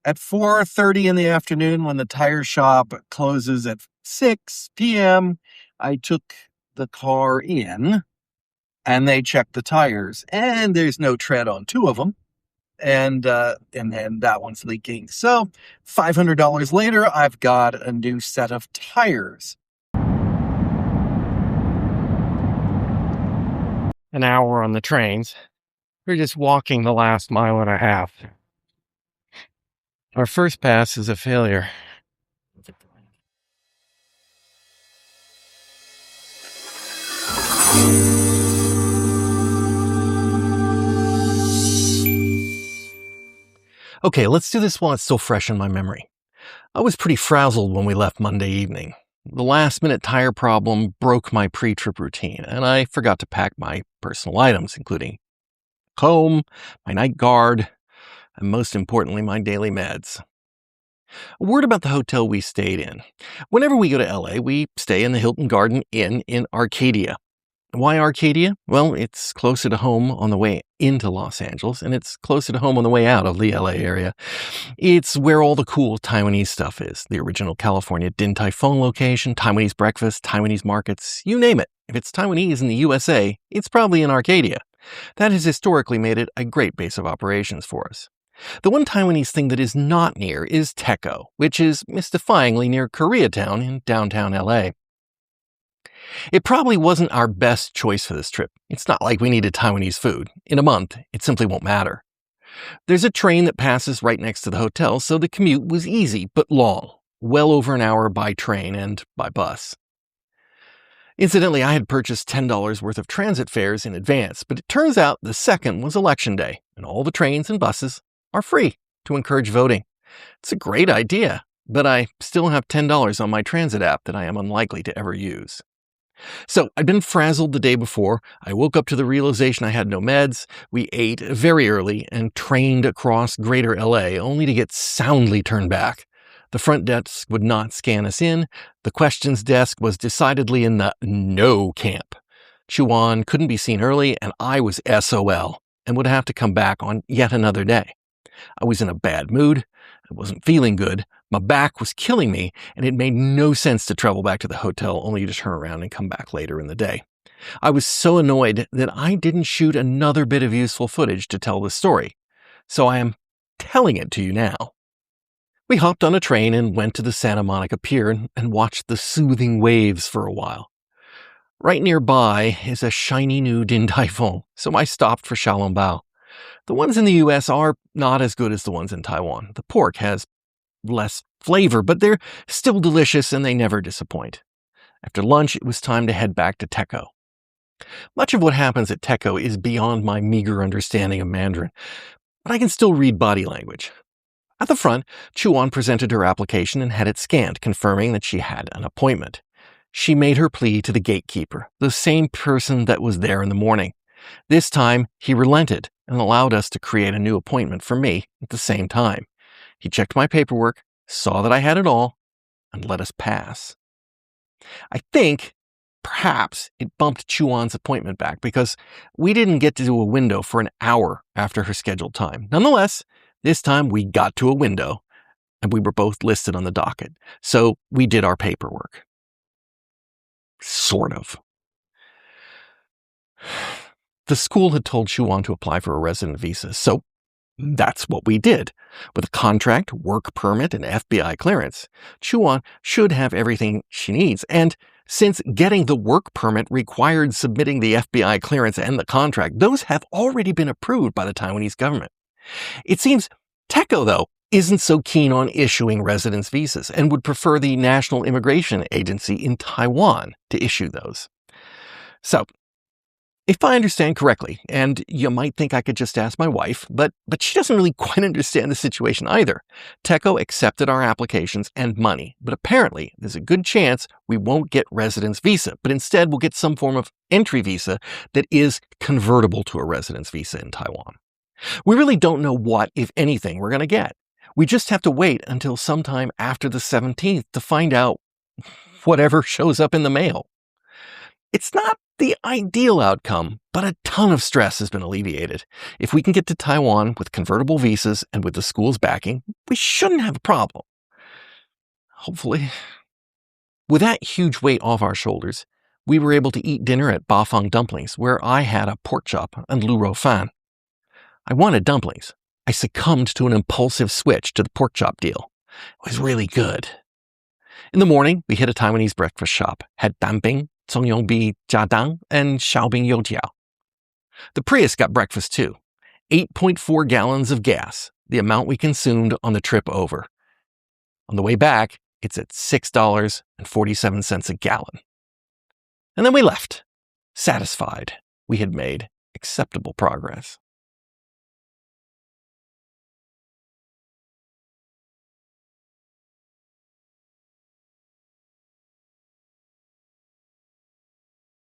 At 4:30 in the afternoon, when the tire shop closes at 6 p.m., I took the car in and they checked the tires, and there's no tread on two of them. And then that one's leaking. So $500 later, I've got a new set of tires. An hour on the trains. We're just walking the last mile and a half. Our first pass is a failure. Okay, let's do this while it's still fresh in my memory. I was pretty frazzled when we left Monday evening. The last-minute tire problem broke my pre-trip routine, and I forgot to pack my personal items, including comb, my night guard, and most importantly, my daily meds. A word about the hotel we stayed in. Whenever we go to LA, we stay in the Hilton Garden Inn in Arcadia. Why Arcadia? Well, it's closer to home on the way into Los Angeles, and it's closer to home on the way out of the LA area. It's where all the cool Taiwanese stuff is. The original California Din Tai Fung location, Taiwanese breakfast, Taiwanese markets, you name it. If it's Taiwanese in the USA, it's probably in Arcadia. That has historically made it a great base of operations for us. The one Taiwanese thing that is not near is Teko, which is mystifyingly near Koreatown in downtown LA. It probably wasn't our best choice for this trip. It's not like we needed Taiwanese food. In a month, it simply won't matter. There's a train that passes right next to the hotel, so the commute was easy but long, well over an hour by train and by bus. Incidentally, I had purchased $10 worth of transit fares in advance, but it turns out the second was election day, and all the trains and buses are free to encourage voting. It's a great idea, but I still have $10 on my transit app that I am unlikely to ever use. So I'd been frazzled the day before. I woke up to the realization I had no meds. We ate very early and trained across greater LA, only to get soundly turned back. The front desk would not scan us in. The questions desk was decidedly in the no camp. Chuan couldn't be seen early, and I was SOL and would have to come back on yet another day. I was in a bad mood. I wasn't feeling good. My back was killing me, and it made no sense to travel back to the hotel only to turn around and come back later in the day. I was so annoyed that I didn't shoot another bit of useful footage to tell the story, so I am telling it to you now. We hopped on a train and went to the Santa Monica Pier and watched the soothing waves for a while. Right nearby is a shiny new Din Tai Fung, so I stopped for Xiaolongbao. The ones in the US are not as good as the ones in Taiwan. The pork has less flavor, but they're still delicious and they never disappoint. After lunch, it was time to head back to Teko. Much of what happens at Teko is beyond my meager understanding of Mandarin, but I can still read body language. At the front, Chuan presented her application and had it scanned, confirming that she had an appointment. She made her plea to the gatekeeper, the same person that was there in the morning. This time, he relented and allowed us to create a new appointment for me at the same time. He checked my paperwork, saw that I had it all, and let us pass. I think, perhaps, it bumped Chuan's appointment back because we didn't get to do a window for an hour after her scheduled time. Nonetheless, this time we got to a window, and we were both listed on the docket, so we did our paperwork. Sort of. The school had told Chuan to apply for a resident visa, so that's what we did. With a contract, work permit, and FBI clearance, Chuan should have everything she needs. And since getting the work permit required submitting the FBI clearance and the contract, those have already been approved by the Taiwanese government. It seems Teko, though, isn't so keen on issuing residence visas and would prefer the National Immigration Agency in Taiwan to issue those. So, if I understand correctly, and you might think I could just ask my wife, but she doesn't really quite understand the situation either. Teko accepted our applications and money, but apparently there's a good chance we won't get residence visa, but instead we'll get some form of entry visa that is convertible to a residence visa in Taiwan. We really don't know what, if anything, we're going to get. We just have to wait until sometime after the 17th to find out whatever shows up in the mail. It's not the ideal outcome, but a ton of stress has been alleviated. If we can get to Taiwan with convertible visas and with the school's backing, we shouldn't have a problem. Hopefully. With that huge weight off our shoulders, we were able to eat dinner at Bafang Dumplings, where I had a pork chop and lu rou fan. I wanted dumplings. I succumbed to an impulsive switch to the pork chop deal. It was really good. In the morning, we hit a Taiwanese breakfast shop, had danbing, zongyongbi jiadang, and xiaobing youjiao. The Prius got breakfast too. 8.4 gallons of gas, the amount we consumed on the trip over. On the way back, it's at $6.47 a gallon. And then we left, satisfied we had made acceptable progress.